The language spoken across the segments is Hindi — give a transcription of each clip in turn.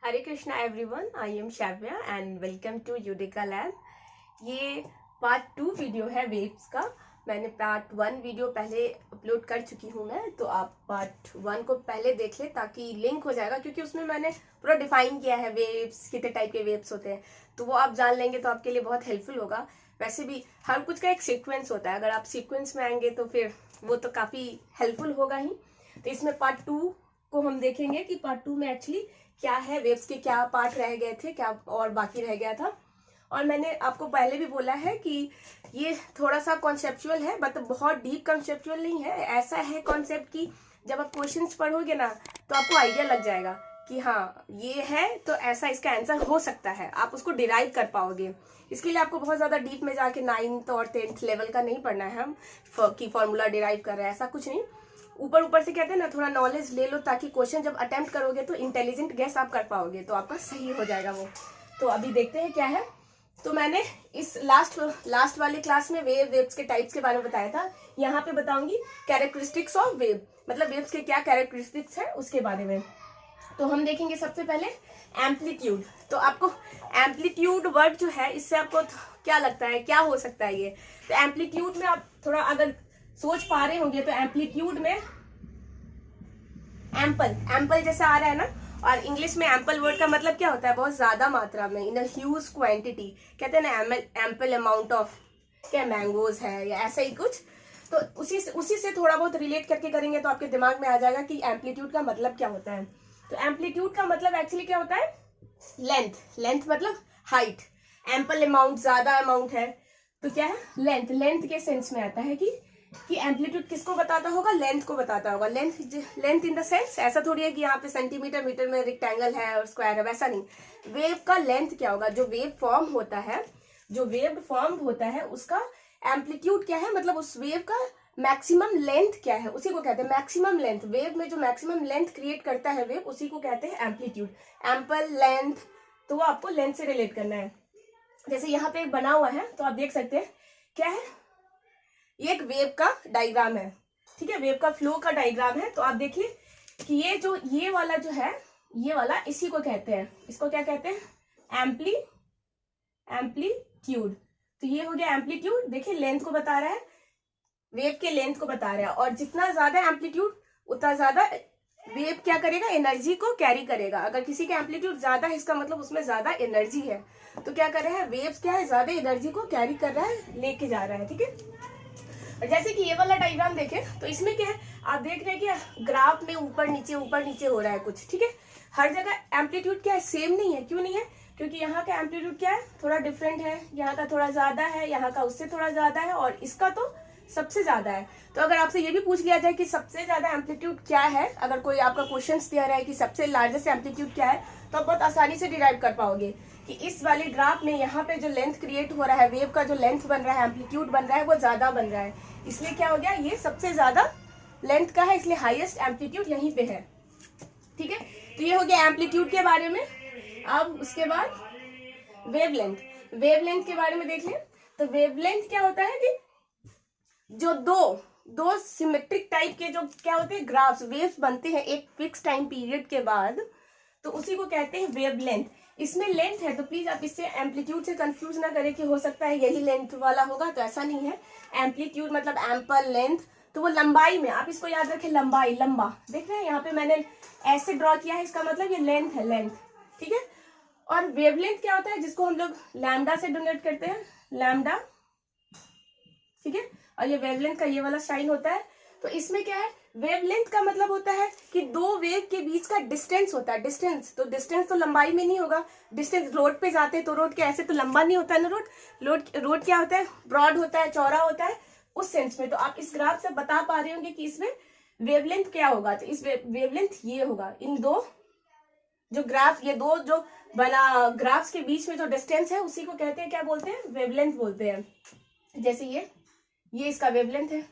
Hare Krishna everyone, I am Shavya and welcome to Yudika lab. ये पार्ट 2 वीडियो है वेव्स का। मैंने पार्ट 1 वीडियो पहले अपलोड कर चुकी हूँ मैं, तो आप पार्ट 1 को पहले देख लें ताकि लिंक हो जाएगा, क्योंकि उसमें मैंने पूरा डिफाइन किया है वेव्स कितने टाइप के वेव्स होते हैं। तो वो आप जान लेंगे तो आपके लिए बहुत हेल्पफुल होगा। वैसे भी हर कुछ का एक सीक्वेंस होता है, अगर आप सीक्वेंस में आएंगे तो फिर वो तो काफ़ी हेल्पफुल होगा ही। तो इसमें पार्ट 2 को हम देखेंगे कि पार्ट 2 में एक्चुअली क्या है, वेव्स के क्या पार्ट रह गए थे, क्या और बाकी रह गया था। और मैंने आपको पहले भी बोला है कि ये थोड़ा सा कॉन्सेप्चुअल है, बट बहुत डीप कॉन्सेप्चुअल नहीं है। ऐसा है कॉन्सेप्ट कि जब आप क्वेश्चंस पढ़ोगे ना तो आपको आइडिया लग जाएगा कि हाँ ये है तो ऐसा इसका आंसर हो सकता है, आप उसको डिराइव कर पाओगे। इसके लिए आपको बहुत ज़्यादा डीप में जाके 9th और 10th लेवल का नहीं पढ़ना है हम कि फॉर्मूला डिराइव कर रहे हैं, ऐसा कुछ नहीं। ऊपर ऊपर से कहते हैं ना, थोड़ा नॉलेज ले लो ताकि क्वेश्चन जब अटेम्प्ट करोगे तो इंटेलिजेंट गेस आप कर पाओगे, तो आपका सही हो जाएगा वो। तो अभी देखते हैं क्या है। तो मैंने इस लास्ट वाले क्लास में वेव्स के टाइप्स के बारे में बताया था। यहाँ पे बताऊंगी कैरेक्टरिस्टिक्स ऑफ वेव, मतलब वेव्स के क्या कैरेक्टरिस्टिक्स है उसके बारे में। तो हम देखेंगे सबसे पहले एम्पलीट्यूड। तो आपको एम्पलीट्यूड वर्ड जो है, इससे आपको क्या लगता है क्या हो सकता है ये। तो एम्पलीट्यूड में आप थोड़ा अगर सोच पा रहे होंगे तो एम्पलीट्यूड में एम्पल जैसा आ रहा है ना, और इंग्लिश में एम्पल वर्ड का मतलब क्या होता है, बहुत ज्यादा मात्रा में, इन अ ह्यूज क्वांटिटी। कहते हैं ना एम्पल अमाउंट ऑफ क्या मैंगोज है या ऐसा ही कुछ। तो उसी से थोड़ा बहुत रिलेट करके करेंगे तो आपके दिमाग में आ जाएगा कि एम्पलीट्यूड का मतलब क्या होता है। तो एम्पलीट्यूड का मतलब एक्चुअली क्या होता है, लेंथ मतलब हाइट। एम्पल अमाउंट ज्यादा अमाउंट है तो क्या है, लेंथ के सेंस में आता है कि एम्पलीट्यूड किसको बताता होगा, लेंथ को बताता होगा। लेंथ इन द सेंस ऐसा थोड़ी है कि यहाँ पे सेंटीमीटर मीटर में रेक्टेंगल है और स्क्वायर है, वैसा नहीं। वेव का लेंथ क्या होगा, जो वेव फॉर्म होता है उसका एम्पलीट्यूड क्या है, मतलब उस वेव का मैक्सिमम लेंथ क्या है, उसी को कहते हैं मैक्सिमम लेंथ। वेव में जो मैक्सिमम लेंथ क्रिएट करता है वेव, उसी को कहते हैं एम्पलीट्यूड। एम्पल लेंथ, तो वो आपको लेंथ से रिलेट करना है। जैसे यहाँ पे बना हुआ है तो आप देख सकते हैं क्या है, ये एक वेव का डायग्राम है, ठीक है, वेव का फ्लो का डायग्राम है। तो आप देखिए कि ये वाला जो है, ये वाला इसी को कहते हैं, इसको क्या कहते हैं, एम्पलीट्यूड। तो ये हो गया एम्पलीट्यूड। देखिए लेंथ को बता रहा है, वेव के लेंथ को बता रहा है, और जितना ज्यादा एम्पलीट्यूड उतना ज्यादा वेव क्या करेगा, एनर्जी को कैरी करेगा। अगर किसी का एम्पलीट्यूड ज्यादा है, इसका मतलब उसमें ज्यादा एनर्जी है। तो क्या कर रहा है, वेव्स क्या है, ज्यादा एनर्जी को कैरी कर रहा है, लेके जा रहा है, ठीक है। जैसे कि ये वाला डायग्राम देखें तो इसमें क्या है, आप देख रहे हैं कि ग्राफ में ऊपर नीचे हो रहा है कुछ, ठीक है। हर जगह एम्पलीट्यूड क्या है, सेम नहीं है। क्यों नहीं है, क्योंकि यहाँ का एम्पलीट्यूड क्या है, थोड़ा डिफरेंट है। यहाँ का थोड़ा ज्यादा है, यहाँ का उससे थोड़ा ज्यादा है, और इसका तो सबसे ज्यादा है। तो अगर आपसे ये भी पूछ लिया जाए कि सबसे ज्यादा एम्पलीट्यूड क्या है, अगर कोई आपका क्वेश्चन दिया रहा है कि सबसे लार्जेस्ट एम्पलीट्यूड क्या है, तो आप बहुत आसानी से डिराइव कर पाओगे कि इस वाले ग्राफ में यहाँ पे जो लेंथ क्रिएट हो रहा है, वेव का जो लेंथ बन रहा है, एम्पलीट्यूड बन रहा है, वो ज्यादा बन रहा है। इसलिए क्या हो गया, ये सबसे ज्यादा लेंथ का है, इसलिए हाईएस्ट एम्पलीट्यूड यहीं पे है, ठीक है। तो ये हो गया एम्पलीट्यूड के बारे में। अब उसके बाद वेवलेंथ के बारे में देख लें। तो वेवलेंथ क्या होता है कि जो दो सिमेट्रिक टाइप के जो क्या होते हैं ग्राफ्स, वेव्स बनते हैं एक फिक्स टाइम पीरियड के बाद, तो उसी को कहते हैं वेवलेंथ। इसमें लेंथ है तो प्लीज आप इससे एम्पलीट्यूड से कंफ्यूज ना करें कि हो सकता है यही लेंथ वाला होगा, तो ऐसा नहीं है। एम्पलीट्यूड मतलब एम्पल लेंथ, तो वो लंबाई में, आप इसको याद रखें, लंबाई, लंबा। देख रहे हैं यहाँ पे मैंने ऐसे ड्रॉ किया है, इसका मतलब ये लेंथ है, लेंथ, ठीक है। और वेवलेंथ क्या होता है, जिसको हम लोग लैम्डा से डोनेट करते हैं, लैम्डा, ठीक है। और ये वेवलेंथ का ये वाला साइन होता है। तो इसमें क्या है, वेवलेंथ का मतलब होता है कि दो वेव के बीच का डिस्टेंस होता है। डिस्टेंस तो लंबाई में नहीं होगा। डिस्टेंस रोड पे जाते हैं तो रोड क्या ऐसे तो लंबा नहीं होता है ना, रोड क्या होता है, ब्रॉड होता है, चौड़ा होता है, उस सेंस में। तो आप इस ग्राफ से बता पा रहे होंगे कि इसमें वेवलेंथ क्या होगा। तो इस वेवलेंथ ये होगा, इन दो जो ग्राफ, ये दो जो बना ग्राफ्स के बीच में जो डिस्टेंस है, उसी को कहते हैं, क्या बोलते हैं, वेवलेंथ बोलते हैं। जैसे ये इसका वेवलेंथ है,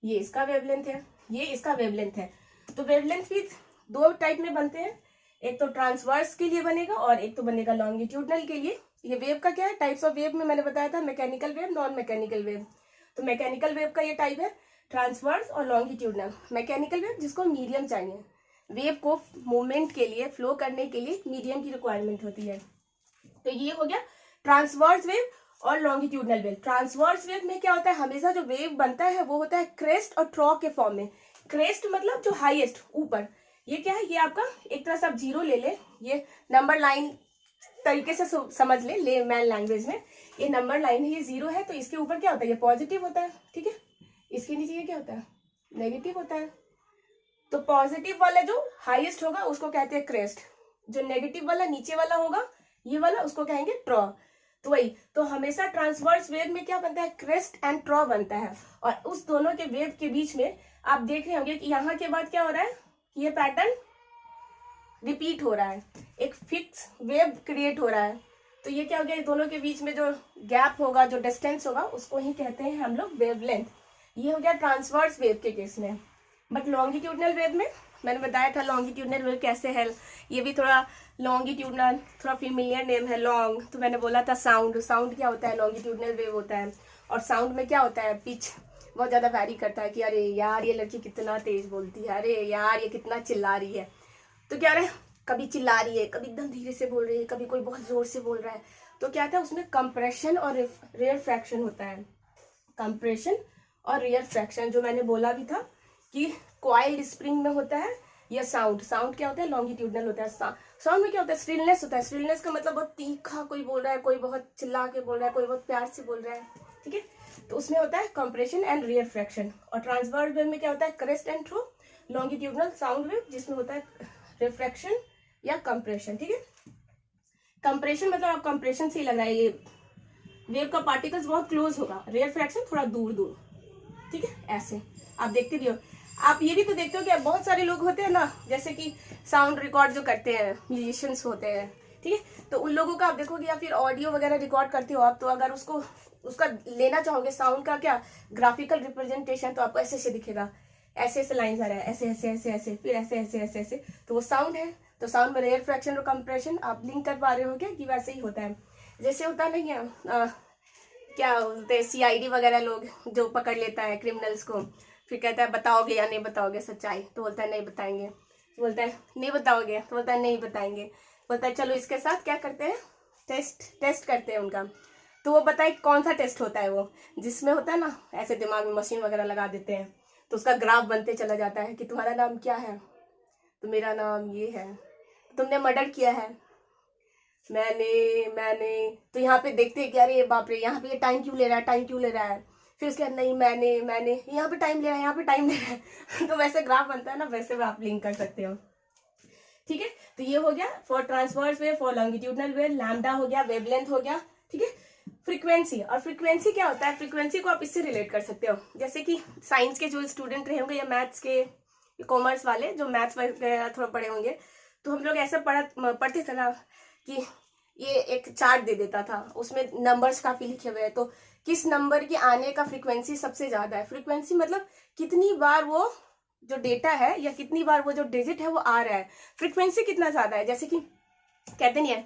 ये इसका वेवलेंथ है, ये इसका वेवलेंथ है। तो वेवलेंथ भी दो टाइप में बनते हैं, एक तो ट्रांसवर्स के लिए बनेगा और एक तो बनेगा लॉन्गिट्यूडनल के लिए। ये वेव का क्या है, टाइप्स ऑफ वेव में मैंने बताया था, mechanical wave, non mechanical wave. तो मैकेनिकल वेव का ये टाइप है ट्रांसवर्स और लॉन्गिट्यूडनल। मैकेनिकल वेव जिसको मीडियम चाहिए, वेव को मूवमेंट के लिए, फ्लो करने के लिए मीडियम की रिक्वायरमेंट होती है। तो ये हो गया ट्रांसवर्स वेव और लॉन्गिट्यूडनल वेव। ट्रांसवर्स वेव में क्या होता है, हमेशा जो वेव बनता है वो होता है क्रेस्ट और ट्रॉ के फॉर्म में। क्रेस्ट मतलब जो हाईएस्ट ऊपर, ये क्या है, ये आपका एक तरह से आप जीरो ले ले, ये नंबर लाइन तरीके से समझ ले लेमैन लैंग्वेज में, ये नंबर लाइन है, ये जीरो है, तो इसके ऊपर क्या होता है, ये पॉजिटिव होता है, ठीक है। इसके नीचे ये क्या होता है, नेगेटिव होता है। तो पॉजिटिव वाला जो हाईएस्ट होगा उसको कहते हैं क्रेस्ट, जो नेगेटिव वाला नीचे वाला होगा ये वाला उसको कहेंगे ट्रॉ। तो वही, तो हमेशा ट्रांसवर्स वेव में क्या बनता है, क्रेस्ट एंड ट्रॉ बनता है। और उस दोनों के वेव के बीच में आप देख रहे होंगे कि यहाँ के बाद क्या हो रहा है, ये पैटर्न रिपीट हो रहा है, एक फिक्स वेव क्रिएट हो रहा है। तो ये क्या हो गया, इस दोनों के बीच में जो गैप होगा, जो डिस्टेंस होगा, उसको ही कहते हैं हम लोग वेवलेंथ। ये हो गया ट्रांसवर्स वेव के केस में। बट लॉन्गिट्यूडनल वेव में मैंने बताया था लॉन्गिट्यूडनल वेव कैसे है, ये भी थोड़ा लॉन्गिट्यूडनल थोड़ा फेमिलियर नेम है लॉन्ग। तो मैंने बोला था साउंड, साउंड क्या होता है, लॉन्गिट्यूडनल वेव होता है। और साउंड में क्या होता है, पिच बहुत ज़्यादा वैरी करता है कि अरे यार ये लड़की कितना तेज बोलती है, अरे यार ये कितना चिल्ला रही है। तो क्या रहे, कभी चिल्ला रही है, कभी एकदम धीरे से बोल रही है, कभी कोई बहुत जोर से बोल रहा है। तो क्या था, उसमें कंप्रेशन और रेयरफैक्शन होता है। कंप्रेशन और रेयरफैक्शन जो मैंने बोला भी था कि कॉइल्ड स्प्रिंग में होता है, या साउंड, साउंड क्या होता है, लॉन्गिट्यूडनल होता है। साउंड में क्या होता है, स्ट्रिलनेस होता है। स्ट्रिलनेस का मतलब बहुत तीखा कोई बोल रहा है, कोई बहुत चिल्ला के बोल रहा है, कोई बहुत प्यार से बोल रहा है, ठीक है। तो उसमें होता है कंप्रेशन एंड रेयरफैक्शन। और ट्रांसवर्स वेव में क्या होता है, crest and trough. Longitudinal sound wave जिसमें होता है रिफ्रैक्शन या कंप्रेशन, ठीक है। कंप्रेशन मतलब आप कंप्रेशन से ही लग रहा है, ये वेव का पार्टिकल्स बहुत क्लोज होगा, रेयरफैक्शन थोड़ा दूर दूर, ठीक है। ऐसे आप देखते भी हो, आप ये भी तो देखते हो कि बहुत सारे लोग होते हैं ना, जैसे कि साउंड रिकॉर्ड जो करते हैं, म्यूजिशियंस होते हैं, ठीक है। तो उन लोगों का आप देखोगे, या फिर ऑडियो वगैरह रिकॉर्ड करते हो आप, तो अगर उसका लेना चाहोगे साउंड का क्या ग्राफिकल रिप्रेजेंटेशन, तो आपको ऐसे ऐसे दिखेगा, ऐसे ऐसे लाइन्स आ रहा है, ऐसे ऐसे ऐसे ऐसे, फिर ऐसे ऐसे ऐसे ऐसे, तो वो साउंड है। तो साउंड में रेयरफैक्शन और कंप्रेशन आप लिंक कर पा रहे हो क्या, कि वैसे ही होता है। जैसे होता नहीं है क्या बोलते हैं, CID वगैरह लोग जो पकड़ लेता है क्रिमिनल्स को, फिर कहता है बताओगे या नहीं बताओगे सच्चाई, तो बोलता है नहीं बताएंगे, तो बोलता है नहीं बताओगे, तो बोलता है नहीं बताएंगे, बोलता है चलो इसके साथ क्या करते हैं, टेस्ट करते हैं उनका। तो वो बताए कौन सा टेस्ट होता है, वो जिसमें होता है ना ऐसे दिमाग में मशीन वगैरह लगा देते हैं, तो उसका ग्राफ बनते चला जाता है कि तुम्हारा नाम क्या है, तो मेरा नाम ये है, तुमने मर्डर किया है, मैंने तो यहाँ पे देखते हैं कि अरे बाप रे, यहाँ पे ये टाइम क्यों ले रहा है, टाइम क्यों ले रहा है, फिर उसके बाद नहीं मैंने यहाँ पे टाइम ले रहा है, यहाँ पे टाइम ले रहा है तो वैसे ग्राफ बनता है ना, वैसे में आप लिंक कर सकते हो, ठीक है। तो ये हो गया for transverse wave, for longitudinal wave, lambda हो गया, वेवलेंथ हो गया, ठीक है। फ्रीक्वेंसी, और फ्रीक्वेंसी क्या होता है, फ्रीक्वेंसी को आप इससे रिलेट कर सकते हो, जैसे कि साइंस के जो स्टूडेंट रहे होंगे या मैथ्स के, कॉमर्स वाले जो मैथ्स वगैरह थोड़ा पढ़े होंगे, तो हम लोग ऐसा पढ़ते थे ना कि ये एक चार्ट दे देता था, उसमें नंबर्स काफी लिखे हुए हैं, तो किस नंबर के आने का फ्रीक्वेंसी सबसे ज्यादा है। फ्रीक्वेंसी मतलब कितनी बार वो जो डेटा है या कितनी बार वो जो डिजिट है वो आ रहा है, फ्रीक्वेंसी कितना ज्यादा है। जैसे कि कहते नहीं है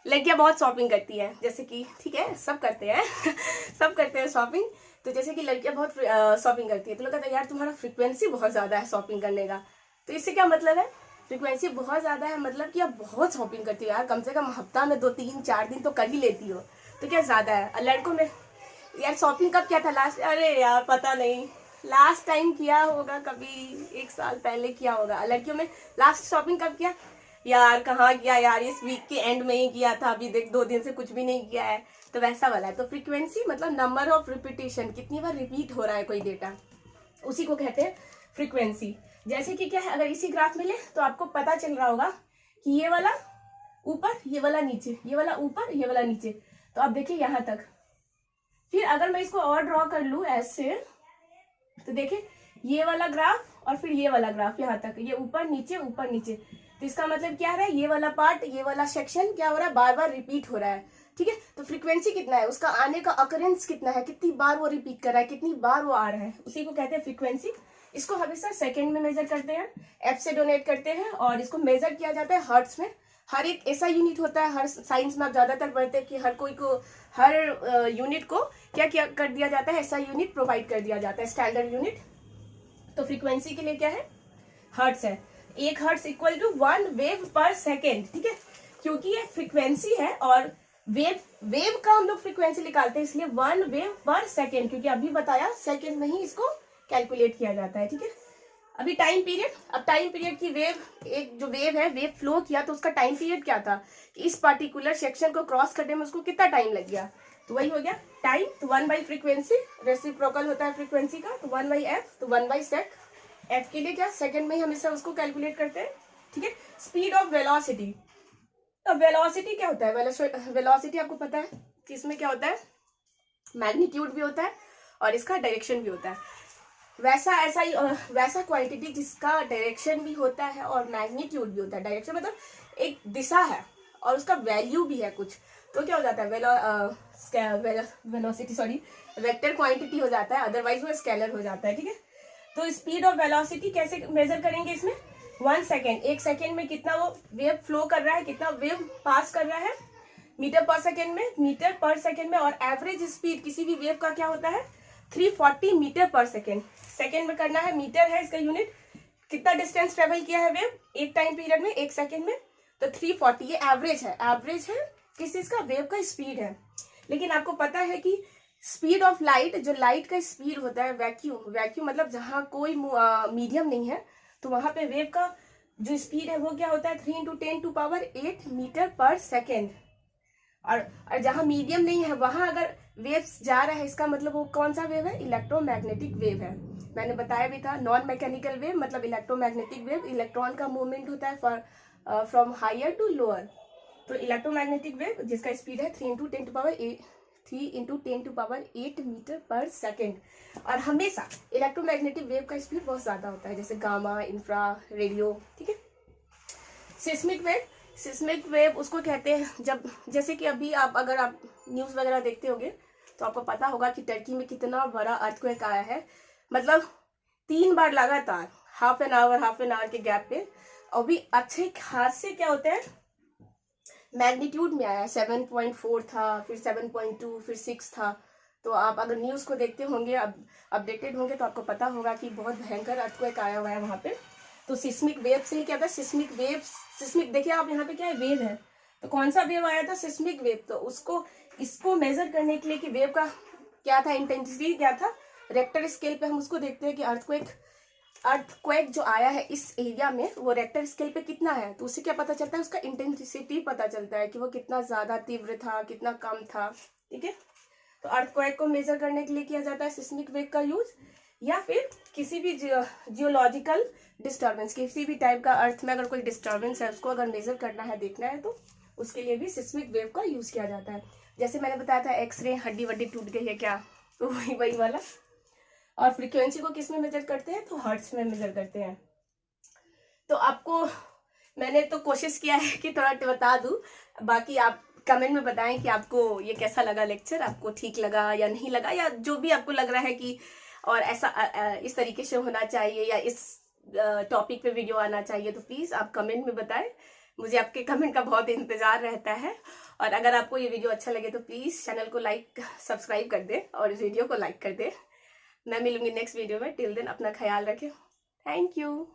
लड़कियां बहुत शॉपिंग करती है, जैसे कि ठीक है सब करते हैं सब करते हैं शॉपिंग, तो जैसे कि लड़कियां बहुत शॉपिंग करती है, तो लोग कहते हैं यार तुम्हारा फ्रीक्वेंसी बहुत ज्यादा है शॉपिंग करने का। तो इससे क्या मतलब है, फ्रीक्वेंसी बहुत ज्यादा है मतलब कि आप बहुत शॉपिंग करती हो यार, कम से कम हफ्ता में 2-3-4 दिन तो कर ही लेती हो, तो क्या ज्यादा है। लड़कों में यार शॉपिंग कब किया था लास्ट, अरे यार पता नहीं, लास्ट टाइम किया होगा कभी 1 साल पहले किया होगा। लड़कियों में लास्ट शॉपिंग कब किया, यार कहाँ किया यार, इस वीक के एंड में ही किया था, अभी देख 2 दिन से कुछ भी नहीं किया है, तो वैसा वाला है। तो फ्रीक्वेंसी मतलब नंबर ऑफ रिपीटेशन, कितनी बार रिपीट हो रहा है कोई डेटा, उसी को कहते हैं फ्रीक्वेंसी। जैसे कि क्या है, अगर इसी ग्राफ में ले तो आपको पता चल रहा होगा कि ये वाला ऊपर, ये वाला नीचे, ये वाला ऊपर, ये वाला नीचे, तो आप देखिए यहाँ तक। फिर अगर मैं इसको और ड्रॉ कर लूँ ऐसे, तो देखिए ये वाला ग्राफ और फिर ये वाला ग्राफ यहाँ तक, ये ऊपर नीचे, तो इसका मतलब क्या है, ये वाला पार्ट, ये वाला सेक्शन क्या हो रहा है, बार बार रिपीट हो रहा है, ठीक है। तो फ्रीक्वेंसी कितना है, उसका आने का अकरेंस कितना है, कितनी बार वो रिपीट कर रहा है, कितनी बार वो आ रहा है, उसी को कहते हैं फ्रीक्वेंसी। इसको हमेशा सेकंड में मेजर करते हैं, एफ से डोनेट करते हैं, और इसको मेजर किया जाता है हर्ट्ज में। हर एक ऐसा यूनिट होता है, हर साइंस में आप ज्यादातर पढ़ते हैं कि हर कोई को, हर यूनिट को क्या कर दिया जाता है, ऐसा यूनिट प्रोवाइड कर दिया जाता है, स्टैंडर्ड यूनिट। तो फ्रीक्वेंसी के लिए क्या है, हर्ट्ज है। 1 हर्ट्ज इक्वल टू 1 वेव पर सेकेंड, ठीक है, क्योंकि ये फ्रीक्वेंसी है और वेव का हम लोग फ्रीक्वेंसी निकालते हैं, इसलिए 1 वेव पर सेकेंड, क्योंकि अभी बताया सेकेंड में ही इसको कैलकुलेट किया जाता है, ठीक है। अभी टाइम पीरियड, अब टाइम पीरियड की वेव, एक जो वेव है, वेव फ्लो किया तो उसका टाइम पीरियड क्या था कि इस पर्टिकुलर सेक्शन को क्रॉस करने में उसको कितना टाइम लग गया, तो वही हो गया टाइम। तो 1 बाई फ्रीक्वेंसी, रेसिप्रोकल होता है फ्रीक्वेंसी का, तो 1 बाई एफ, तो 1 बाई सेक, एफ के लिए क्या सेकंड में ही हमेशा उसको कैलकुलेट करते हैं, ठीक है। स्पीड ऑफ वेलोसिटी, तो वेलोसिटी क्या होता है, वेलोसिटी आपको पता है कि इसमें क्या होता है, मैग्नीट्यूड भी होता है और इसका डायरेक्शन भी होता है। वैसा ऐसा ही वैसा क्वांटिटी जिसका डायरेक्शन भी होता है और मैग्नीट्यूड भी होता है, डायरेक्शन मतलब एक दिशा है और उसका वैल्यू भी है कुछ, तो क्या हो जाता है वेलोसिटी, सॉरी, वेक्टर क्वांटिटी हो जाता है, अदरवाइज वो स्केलर हो जाता है, ठीक है। तो स्पीड ऑफ वेलोसिटी कैसे मेजर करेंगे इसमें, 1 सेकेंड, 1 सेकेंड में कितना वो वेव फ्लो कर रहा है, कितना वेव पास कर रहा है मीटर पर सेकेंड में, मीटर पर सेकेंड में, और एवरेज स्पीड किसी भी वेव का क्या होता है 340 मीटर पर सेकेंड, सेकेंड में करना है, मीटर है इसका यूनिट, कितना डिस्टेंस ट्रेवल किया है वेव एक टाइम पीरियड में, 1 सेकेंड में, तो 340, ये एवरेज है किस चीज का, वेव का स्पीड है। लेकिन आपको पता है कि स्पीड ऑफ लाइट, जो लाइट का स्पीड होता है, वैक्यूम मतलब जहाँ कोई मीडियम नहीं है, तो वहां पे वेव का जो स्पीड है वो क्या होता है 3 × 10⁸ मीटर पर सेकेंड, और जहाँ मीडियम नहीं है वहां अगर वेव्स जा रहा है, इसका मतलब वो कौन सा वेव है, इलेक्ट्रोमैग्नेटिक वेव है। मैंने बताया भी था, नॉन मैकेनिकल वेव मतलब इलेक्ट्रोमैग्नेटिक वेव, इलेक्ट्रॉन का मूवमेंट होता है फ्रॉम हायर टू लोअर, तो इलेक्ट्रोमैग्नेटिक वेव जिसका स्पीड है 3 × 10⁸ मीटर पर सेकेंड, और हमेशा इलेक्ट्रोमैग्नेटिक वेव का स्पीड बहुत ज्यादा होता है, जैसे गामा, इंफ्रा, रेडियो, ठीक है। सिस्मिक वेव उसको कहते हैं जब, जैसे कि अभी अगर आप न्यूज वगैरह देखते होंगे तो आपको पता होगा कि टर्की में कितना बड़ा अर्थक्वेक आया है, मतलब 3 बार लगातार हाफ एन आवर के गैप पे, और भी अच्छे खासे क्या होते हैं मैग्नीट्यूड में आया, 7.4 था, फिर 7.2, फिर 6 था। तो आप अगर न्यूज को देखते होंगे, अपडेटेड होंगे, तो आपको पता होगा कि बहुत भयंकर अर्थक्वेक आया हुआ है वहां पे। तो सिस्मिक वेव से ही क्या था, सिस्मिक देखिए आप यहाँ पे क्या है, वेव है, तो कौन सा वेव आया था, सिस्मिक वेव। तो इसको मेजर करने के लिए कि वेव का क्या था, इंटेंसिटी क्या था, रेक्टर स्केल पे हम उसको देखते हैं कि अर्थक्वेक जो आया है इस एरिया में वो रेक्टर स्केल पे कितना है, तो उससे क्या पता चलता है, उसका इंटेंसिटी पता चलता है कि वो कितना ज्यादा तीव्र था, कितना कम था, ठीक है। तो अर्थक्वेक को मेजर करने के लिए किया जाता है सिस्मिक वेव का यूज, या फिर किसी भी जियोलॉजिकल डिस्टर्बेंस, किसी भी टाइप का अर्थ में अगर कोई डिस्टर्बेंस है उसको अगर मेजर करना है, देखना है, तो उसके लिए भी सिस्मिक वेव का यूज किया जाता है। जैसे मैंने बताया था एक्सरे, हड्डी वड्डी टूट गई है क्या, तो वही वाला। और फ्रीक्वेंसी को किस में मेजर करते हैं, तो हर्ट्ज में मेजर करते हैं। तो आपको मैंने तो कोशिश किया है कि थोड़ा बता दूं, बाकी आप कमेंट में बताएं कि आपको ये कैसा लगा लेक्चर, आपको ठीक लगा या नहीं लगा, या जो भी आपको लग रहा है कि और ऐसा इस तरीके से होना चाहिए या इस टॉपिक पे वीडियो आना चाहिए, तो प्लीज आप कमेंट में बताएं, मुझे आपके कमेंट का बहुत इंतजार रहता है। और अगर आपको ये वीडियो अच्छा लगे तो प्लीज चैनल को सब्सक्राइब कर दे और इस वीडियो को लाइक कर दे। मैं मिलूंगी नेक्स्ट वीडियो में, टिल देन अपना ख्याल रखें, थैंक यू।